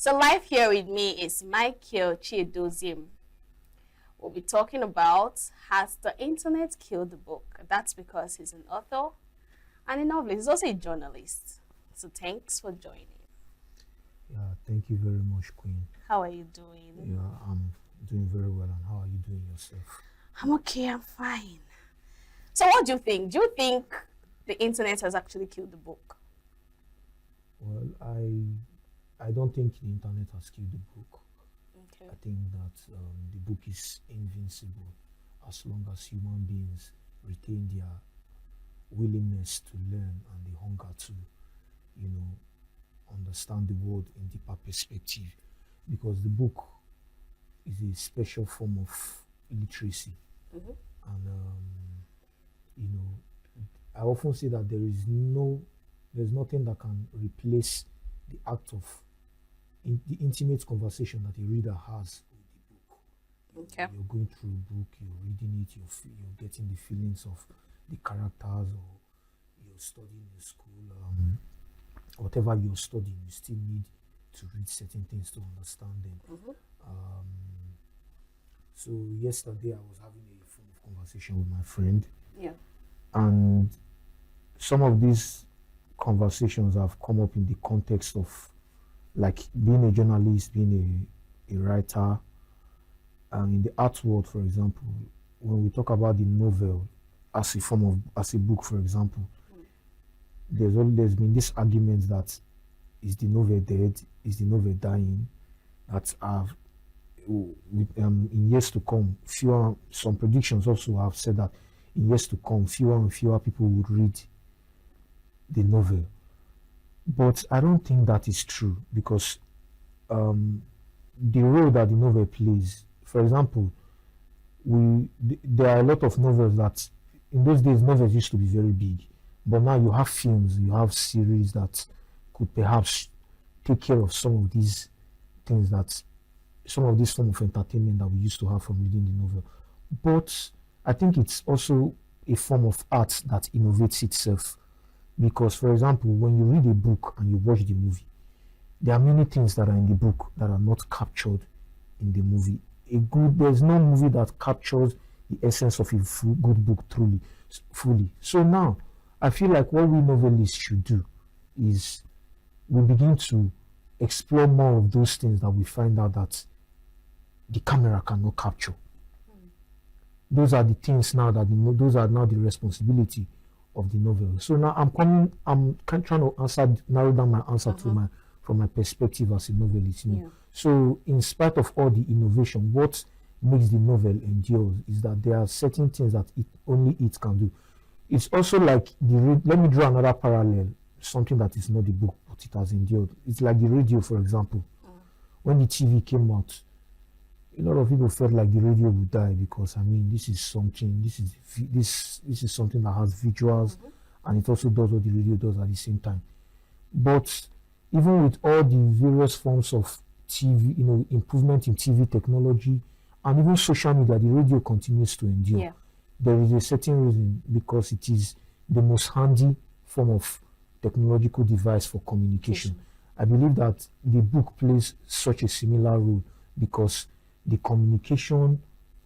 So live here with me is Micheal Chiedoziem. We'll be talking about Has the Internet Killed the Book? That's because he's an author and a novelist. He's also a journalist. So thanks for joining. Yeah, thank you very much, Queen. How are you doing? Yeah, I'm doing very well. And how are you doing yourself? I'm okay, I'm fine. So what do you think? Do you think the internet has actually killed the book? Well, I don't think the internet has killed the book. Okay. I think that the book is invincible as long as human beings retain their willingness to learn and the hunger to, understand the world in deeper perspective. Because the book is a special form of literacy. Mm-hmm. And, I often say that there's nothing that can replace the act of the intimate conversation that a reader has with the book. Okay. You're going through a book, you're reading it, you're getting the feelings of the characters, or you're studying in school, whatever you're studying, you still need to read certain things to understand them. Mm-hmm. So yesterday I was having a form of conversation with my friend. Yeah. And some of these conversations have come up in the context of like being a journalist, being a writer. In the art world, for example, when we talk about the novel as a book, for example, there's been this argument that is the novel dead, is the novel dying, that in years to come, some predictions also have said that in years to come, fewer and fewer people would read the novel. But I don't think that is true, because the role that the novel plays, for example, there are a lot of novels that, in those days, novels used to be very big, but now you have films, you have series that could perhaps take care of some of these things, that some of this form of entertainment that we used to have from reading the novel. But I think it's also a form of art that innovates itself. Because, for example, when you read a book and you watch the movie, there are many things that are in the book that are not captured in the movie. There's no movie that captures the essence of a good book fully. So now, I feel like what we novelists should do is we begin to explore more of those things that we find out that the camera cannot capture. Those are the things now those are now the responsibility of the novel. So now I'm trying to narrow down my answer from my perspective as a novelist. Yeah. So in spite of all the innovation, what makes the novel endure is that there are certain things that only it can do. It's also like let me draw another parallel, something that is not the book, but it has endured. It's like the radio, for example. When the TV came out, a lot of people felt like the radio would die, because this is something that has visuals, and it also does what the radio does at the same time. But even with all the various forms of TV, improvement in TV technology and even social media, the radio continues to endure. Yeah. There is a certain reason, because it is the most handy form of technological device for communication. I believe that the book plays such a similar role, because the communication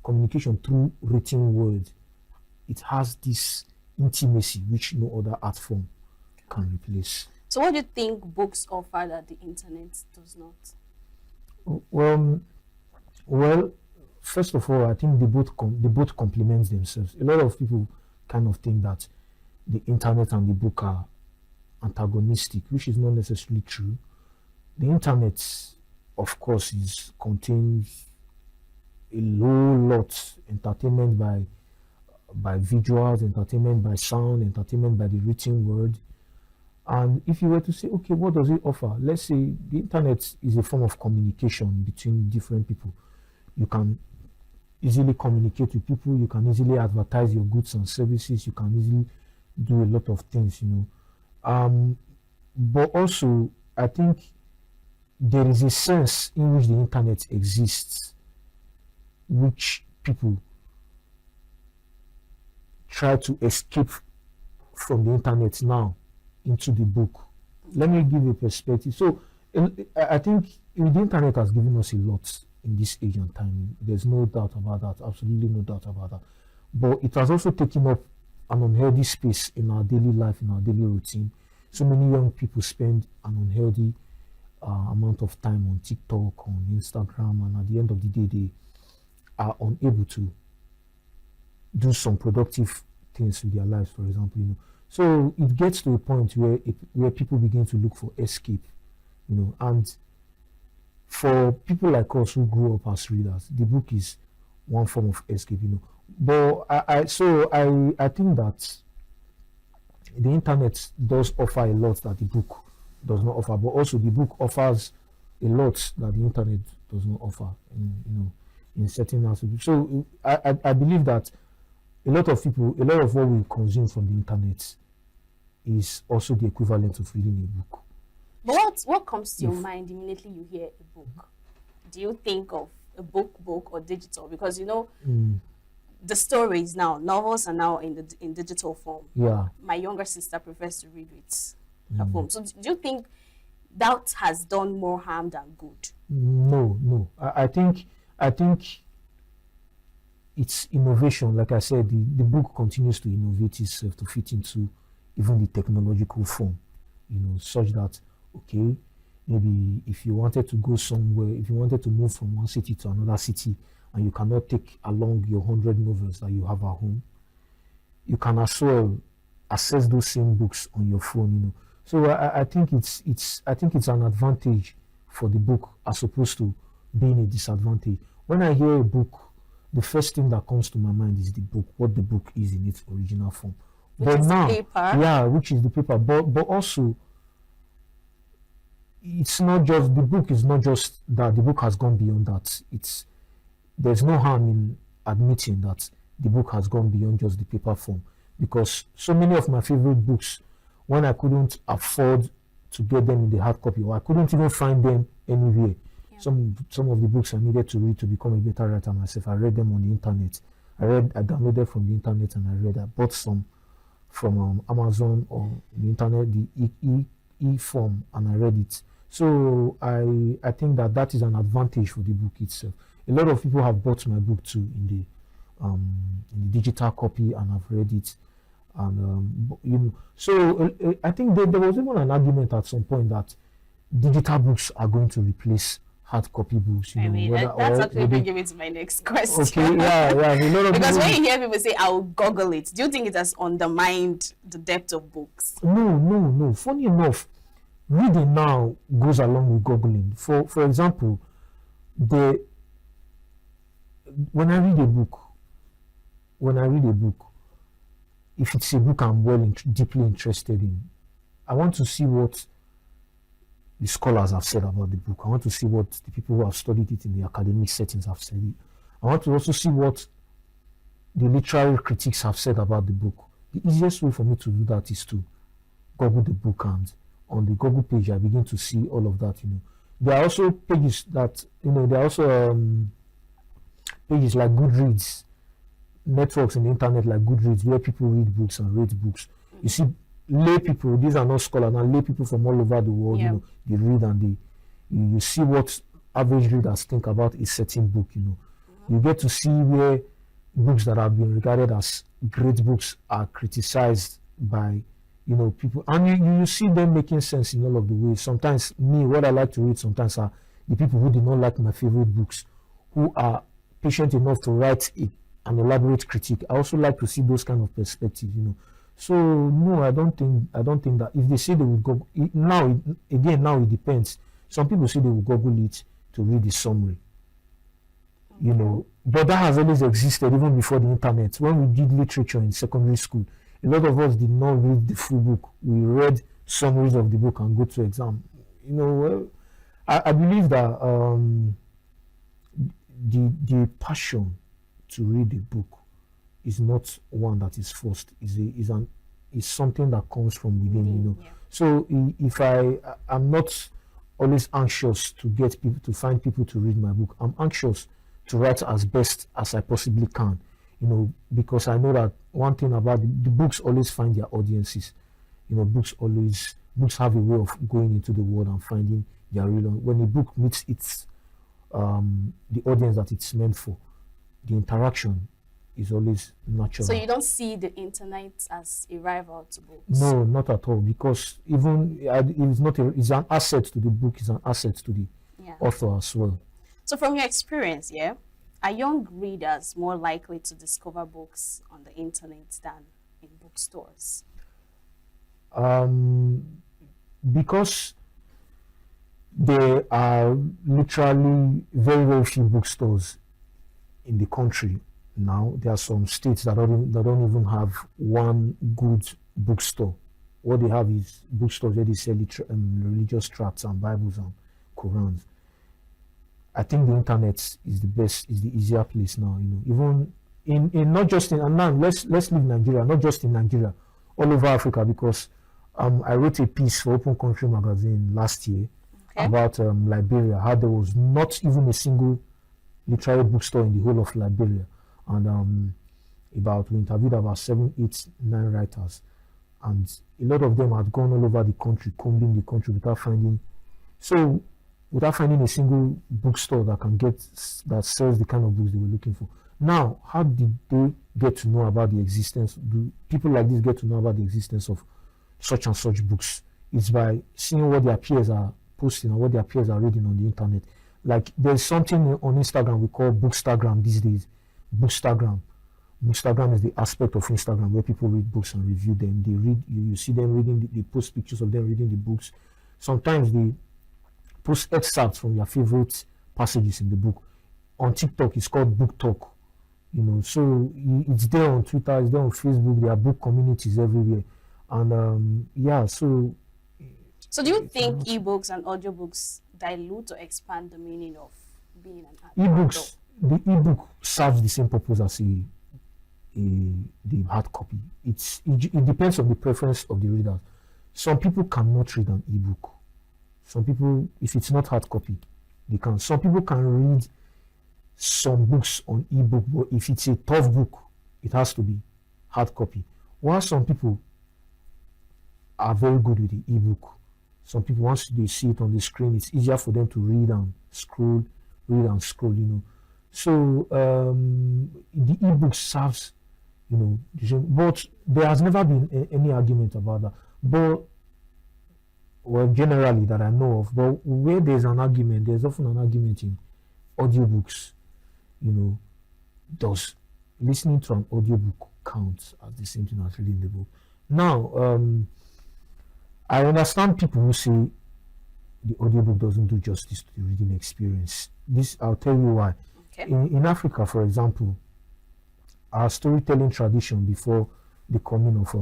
through written words, it has this intimacy which no other art form can replace. So what do you think books offer that the internet does not? Well, first of all, I think they both complement themselves. A lot of people kind of think that the internet and the book are antagonistic, which is not necessarily true. The internet, of course, contains a lot entertainment by visuals, entertainment by sound, entertainment by the written word. And if you were to say, okay, what does it offer? Let's say the internet is a form of communication between different people. You can easily communicate with people, you can easily advertise your goods and services, you can easily do a lot of things, but also I think there is a sense in which the internet exists, which people try to escape from the internet now into the book. Let me give a perspective. So I think the internet has given us a lot in this age and time. There's no doubt about that. Absolutely no doubt about that. But it has also taken up an unhealthy space in our daily life, in our daily routine. So many young people spend an unhealthy amount of time on TikTok, on Instagram, and at the end of the day, they are unable to do some productive things with their lives, for example. So it gets to a point where people begin to look for escape, and for people like us who grew up as readers, the book is one form of escape. But I think that the internet does offer a lot that the book does not offer, but also the book offers a lot that the internet does not offer in certain aspects. So I believe that a lot of what we consume from the internet is also the equivalent of reading a book. But what comes to your mind immediately you hear a book? Do you think of a book or digital? Because the stories now, novels are now in digital form. Yeah. My younger sister prefers to read with her phone. So do you think that has done more harm than good? No. I think it's innovation. Like I said, the book continues to innovate itself to fit into even the technological form, such that, okay, maybe if you wanted to go somewhere, if you wanted to move from one city to another city, and you cannot take along your 100 novels that you have at home, you can as well access those same books on your phone. So I think it's an advantage for the book as opposed to being a disadvantage. When I hear a book, the first thing that comes to my mind is the book, what the book is in its original form. Which is paper. Yeah, which is the paper. But also, it's not just the book is not just that. The book has gone beyond that. There's no harm in admitting that the book has gone beyond just the paper form, because so many of my favorite books, when I couldn't afford to get them in the hard copy, or I couldn't even find them anywhere. Yeah. Some of the books I needed to read to become a better writer myself, I read them on the internet. I downloaded from the internet and I bought some from Amazon or the internet, the e-form, and I read it. So I think that is an advantage for the book itself. A lot of people have bought my book too in the digital copy, and I've read it. And so I think there was even an argument at some point that digital books are going to replace hard copy books. That's actually bringing me to my next question. Okay, yeah. A lot of because when you hear people say, "I'll Google it," do you think it has undermined the depth of books? No. Funny enough, reading now goes along with Googling. For example, when I read a book, if it's a book I'm deeply interested in, I want to see what the scholars have said about the book. I want to see what the people who have studied it in the academic settings have said it. I want to also see what the literary critics have said about the book. The easiest way for me to do that is to Google the book, and on the Google page I begin to see all of that. There are also pages that there are also pages like Goodreads, networks in the internet like Goodreads, where people read books and rate books. You see lay people, these are not scholars, and lay people from all over the world, they read, and you see what average readers think about a certain book. You get to see where books that have been regarded as great books are criticized by people, and you see them making sense in all of the ways. Sometimes what I like to read sometimes are the people who do not like my favorite books, who are patient enough to write an elaborate critique. I also like to see those kind of perspectives. So no, I don't think that if they say they will go now it depends. Some people say they will Google it to read the summary. But that has always existed even before the internet. When we did literature in secondary school, a lot of us did not read the full book. We read summaries of the book and go to exam. I believe that the passion to read a book is not one that is forced. Is something that comes from within. Yeah. So if I'm not always anxious to find people to read my book. I'm anxious to write as best as I possibly can. Because I know that one thing about the books always find their audiences. Books have a way of going into the world and finding they are real. When a book meets its the audience that it's meant for, the interaction is always natural. So you don't see the internet as a rival to books? No, not at all. Because even it's not it's an asset to the book. It's an asset to the author as well. So from your experience, are young readers more likely to discover books on the internet than in bookstores? Because there are literally very, very few bookstores in the country now. There are some states that don't even have one good bookstore. What they have is bookstores where they sell religious tracts and Bibles and Qurans. I think the internet is the best, is the easier place now. Even in not just in, and now let's leave Nigeria, not just in Nigeria, all over Africa, because I wrote a piece for Open Country magazine last year about Liberia, how there was not even a single literary bookstore in the whole of Liberia, and we interviewed about 7, 8, 9 writers, and a lot of them had gone all over the country, combing the country without finding a single bookstore that sells the kind of books they were looking for. Now, how did they get to know about the existence? Do people like this get to know about the existence of such and such books? It's by seeing what their peers are posting and what their peers are reading on the internet. Like, there's something on Instagram we call Bookstagram these days. Bookstagram is the aspect of Instagram where people read books and review them. They read, you see them reading, they post pictures of them reading the books. Sometimes they post excerpts from their favorite passages in the book. On TikTok, it's called Book Talk. So it's there on Twitter, it's there on Facebook. There are book communities everywhere, and So do you think ebooks and audiobooks dilute or expand the meaning of being an author? The ebook serves the same purpose as the hard copy. It depends on the preference of the reader. Some people cannot read an ebook. Some people, if it's not hard copy, they can. Some people can read some books on ebook, but if it's a tough book, it has to be hard copy. While some people are very good with the ebook, some people, once they see it on the screen, it's easier for them to read and scroll. So the ebook serves, but there has never been any argument about that. But generally that I know of, but where there's an argument, there's often an argument in audiobooks. Does listening to an audiobook count as the same thing as reading the book? Now, I understand people who say the audiobook doesn't do justice to the reading experience. I'll tell you why. Okay. In Africa, for example, our storytelling tradition before the coming of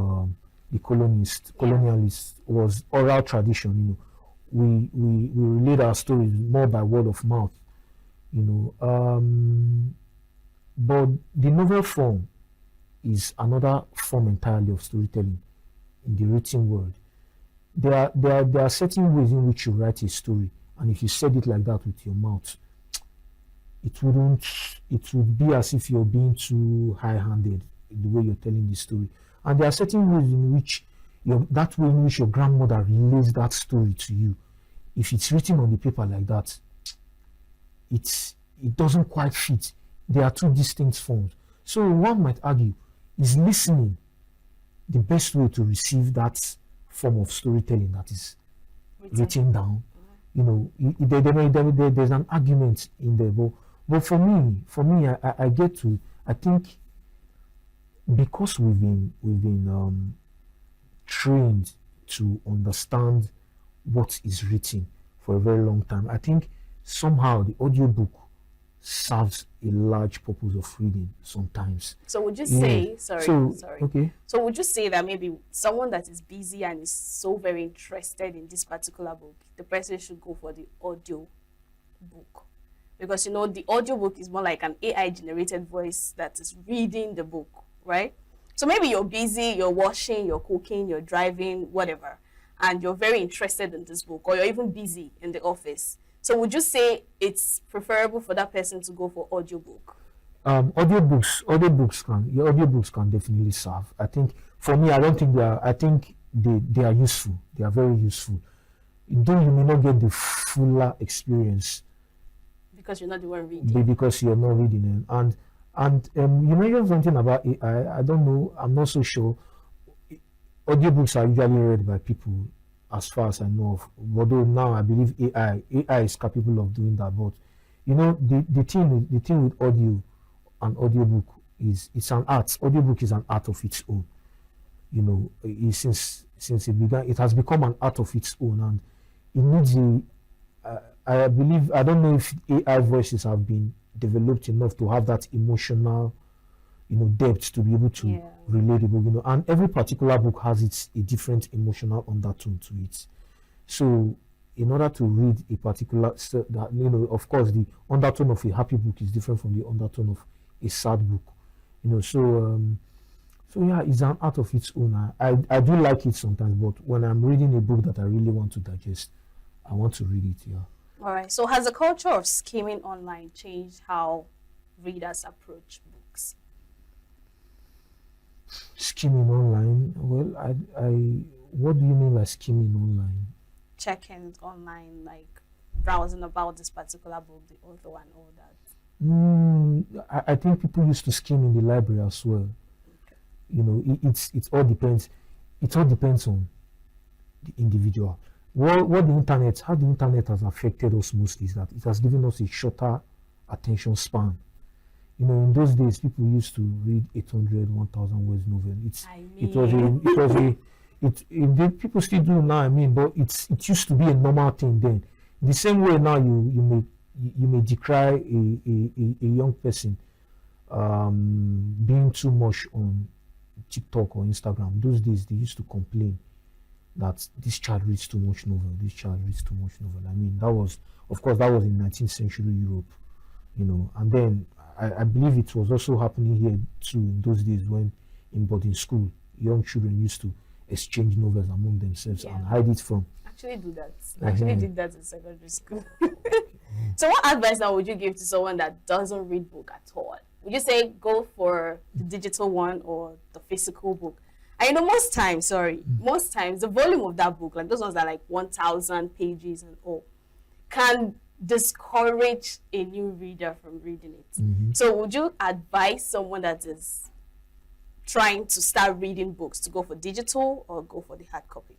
the colonialists was oral tradition. We relate our stories more by word of mouth. But the novel form is another form entirely of storytelling in the written word. There are certain ways in which you write a story, and if you said it like that with your mouth, it would be as if you're being too high-handed in the way you're telling the story. And there are certain ways in which that way in which your grandmother relays that story to you, if it's written on the paper like that, it doesn't quite fit. There are two distinct forms. So one might argue, is listening the best way to receive that form of storytelling that is written down? There's an argument in there, but for me, I think because we've been trained to understand what is written for a very long time, I think somehow the audiobook serves a large purpose of reading sometimes. So would you say, sorry. Okay. So would you say that maybe someone that is busy and is so very interested in this particular book, the person should go for the audio book? Because the audio book is more like an AI generated voice that is reading the book, right? So maybe you're busy, you're washing, you're cooking, you're driving, whatever, and you're very interested in this book, or you're even busy in the office. So would you say it's preferable for that person to go for audiobook? Audiobooks can definitely serve. I think for me, I think they are useful. They are very useful. though you may not get the fuller experience Because you're not the one reading. because you're not reading it. And you mentioned something about AI. I don't know. I'm not so sure. Audiobooks are usually read by people, as far as I know of. Although now I believe AI is capable of doing that. But the thing with audio and audiobook is it's an art. Audiobook is an art of its own. Since it began, it has become an art of its own, and it needs I believe, I don't know if AI voices have been developed enough to have that emotional, depth to be able to relate the book, and every particular book has a different emotional undertone to it. So in order to read a particular, of course, the undertone of a happy book is different from the undertone of a sad book, so yeah, it's an art of its own. I do like it sometimes, but when I'm reading a book that I really want to digest, I want to read it. Yeah. All right. So has the culture of skimming online changed how readers approach books? Skimming online. Well, I what do you mean by skimming online? Checking online, like browsing about this particular book, the author, and all that. I think people used to skim in the library as well. It all depends. It all depends on the individual. How the internet has affected us mostly is that it has given us a shorter attention span. In those days, people used to read 800, 1,000 words novel. People still do now. But it used to be a normal thing then. The same way now, you may decry a young person being too much on TikTok or Instagram. Those days, they used to complain that this child reads too much novel. This child reads too much novel. That was in 19th century Europe, and then I believe it was also happening here too in those days when in boarding school, young children used to exchange novels among themselves and hide it from. Actually do that. I actually did that in secondary school. So what advice now would you give to someone that doesn't read book at all? Would you say go for the digital one or the physical book? And most times the volume of that book, like those ones that are like 1,000 pages and all, can discourage a new reader from reading it. So would you advise someone that is trying to start reading books to go for digital or go for the hard copy?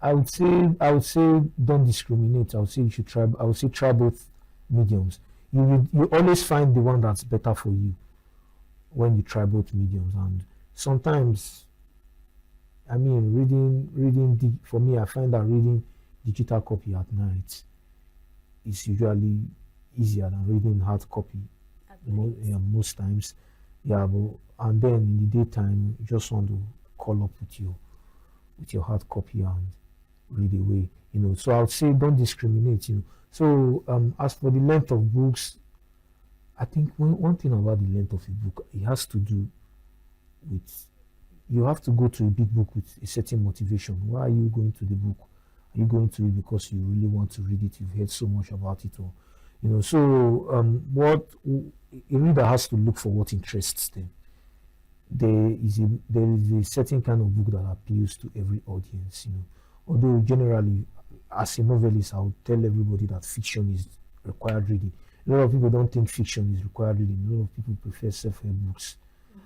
I would say don't discriminate. I would say you should try. I would say try both mediums. You always find the one that's better for you when you try both mediums. And sometimes, reading for me, I find that reading digital copy at night is usually easier than reading hard copy most times. And then in the daytime, you just want to call up with your hard copy and read away. So I would say don't discriminate. So as for the length of books, I think one thing about the length of a book, it has to do with, you have to go to a big book with a certain motivation. Why are you going to the book? Are you going to it because you really want to read it? You've heard so much about it, or what a reader has to look for what interests them. There is a certain kind of book that appeals to every audience. Although generally, as a novelist, I would tell everybody that fiction is required reading. A lot of people don't think fiction is required reading. A lot of people prefer self-help books.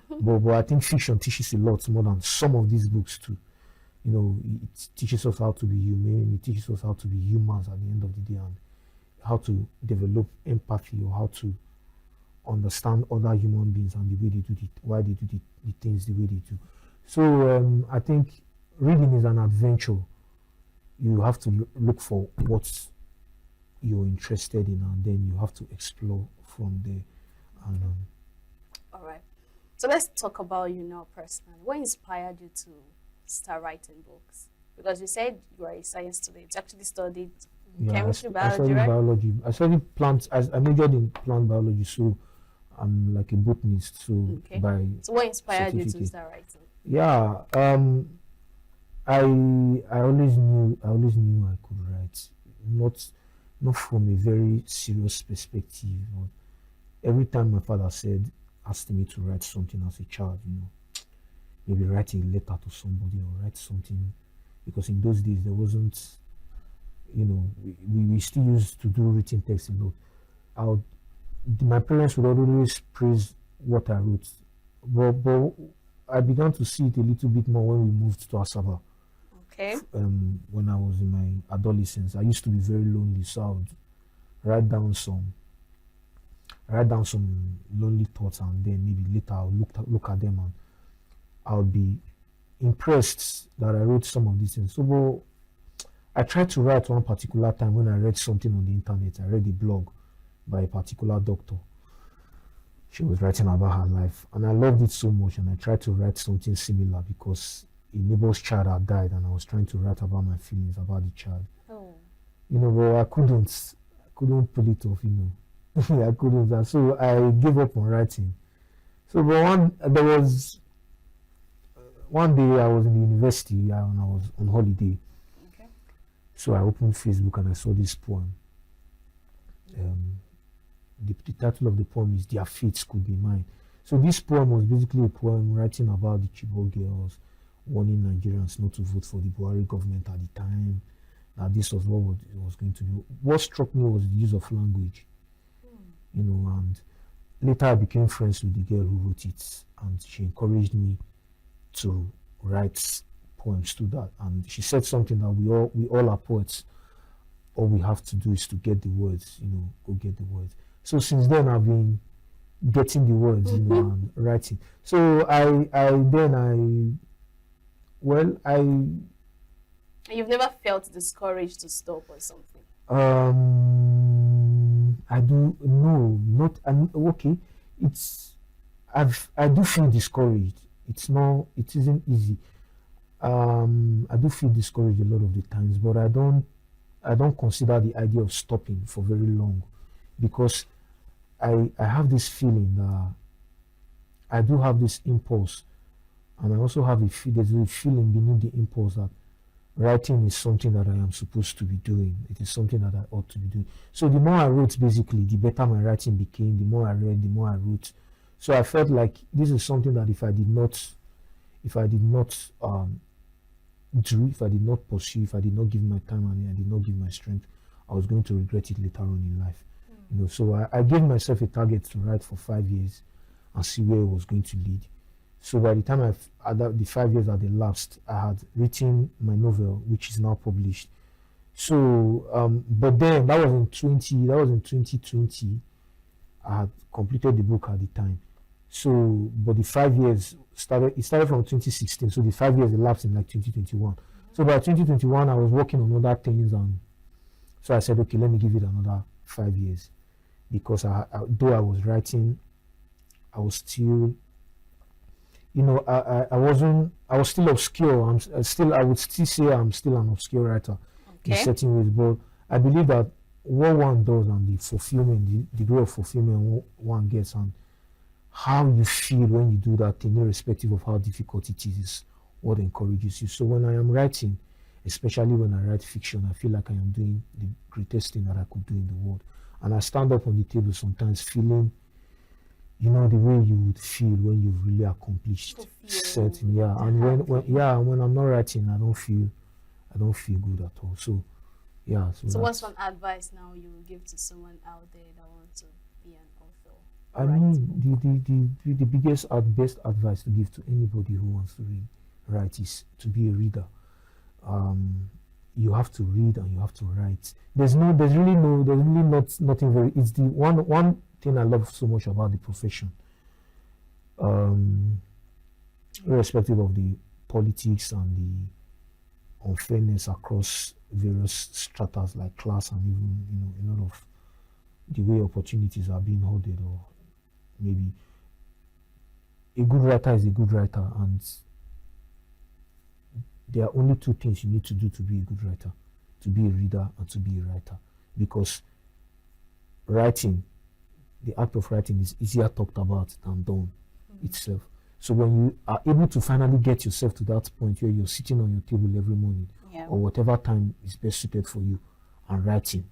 But I think fiction teaches a lot more than some of these books too. It teaches us how to be humane. It teaches us how to be humans at the end of the day, and how to develop empathy, or how to understand other human beings and the way they do why they do the things the way they do. So I think reading is an adventure. You have to look for what you're interested in, and then you have to explore from there. And all right. So let's talk about you now personally. What inspired you to start writing books? Because you said you are a science student. You actually studied chemistry, biology, right? Biology. I studied plants. I majored in plant biology, so I'm like a botanist. So so what inspired you to start writing? Yeah. I always knew I could write. Not from a very serious perspective. But every time my father asked me to write something as a child, maybe write a letter to somebody or write something because in those days there wasn't, we still used to do written text a lot. I would, my parents would always praise what I wrote, but I began to see it a little bit more when we moved to Asaba. Okay. When I was in my adolescence, I used to be very lonely, so I would write down some lonely thoughts, and then maybe later I'll look at them and I'll be impressed that I wrote some of these things. So, but I tried to write one particular time when I read something on the internet. I read a blog by a particular doctor. She was writing about her life, and I loved it so much, and I tried to write something similar because a neighbor's child had died, and I was trying to write about my feelings about the child. Oh. But I couldn't pull it off, I couldn't. So I gave up on writing. So, but there was one day I was in the university and I was on holiday. Okay. So I opened Facebook and I saw this poem. The title of the poem is "Their Fates Could Be Mine." So this poem was basically a poem writing about the Chibok girls, warning Nigerians not to vote for the Buhari government at the time, that this was what it was going to be. What struck me was the use of language, and later I became friends with the girl who wrote it, and she encouraged me to write poems to that. And she said something that we all are poets. All we have to do is to get the words, go get the words. So since then I've been getting the words, and writing. So You've never felt discouraged to stop or something? I do no, not okay. I do feel discouraged. It isn't easy. I do feel discouraged a lot of the times, but I don't consider the idea of stopping for very long, because I have this feeling that I do have this impulse, and I also have there's a feeling beneath the impulse that writing is something that I am supposed to be doing. It is something that I ought to be doing. So the more I wrote, basically, the better my writing became. The more I read, the more I wrote. So I felt like this is something that if I did not do, if I did not pursue, if I did not give my time and I did not give my strength, I was going to regret it later on in life. So I gave myself a target to write for 5 years and see where it was going to lead. So by the time the 5 years had elapsed, I had written my novel, which is now published. So, but then that was in 2020. I had completed the book at the time. So, but the 5 years started from 2016. So the 5 years elapsed in like 2021. So by 2021, I was working on other things, and so I said, okay, let me give it another 5 years, because though I was writing, I was still, I was still obscure. I would still say I'm still an obscure writer in certain ways, but I believe that what one does and the fulfillment, the degree of fulfillment one gets, and how you feel when you do that thing, irrespective of how difficult it is what encourages you. So when I am writing, especially when I write fiction, I feel like I am doing the greatest thing that I could do in the world. And I stand up on the table sometimes feeling, the way you would feel when you've really accomplished certain, and when I'm not writing, I don't feel good at all. So So what's one advice now you will give to someone out there that wants to be an author? I mean, the biggest best advice to give to anybody who wants to write is to be a reader. You have to read and you have to write. There's really nothing very. It's the one thing I love so much about the profession. Irrespective of the politics and the unfairness across various stratas like class, and even a lot of the way opportunities are being hoarded, or maybe a good writer is a good writer, and there are only two things you need to do to be a good writer: to be a reader and to be a writer. Because writing, the act of writing, is easier talked about than done itself. So when you are able to finally get yourself to that point where you're sitting on your table every morning, or whatever time is best suited for you, and writing,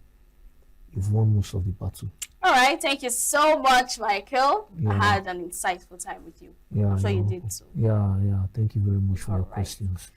you've won most of the battle. All right, thank you so much, Micheal. I had an insightful time with you. I'm sure you did too. Yeah, thank you very much for your questions.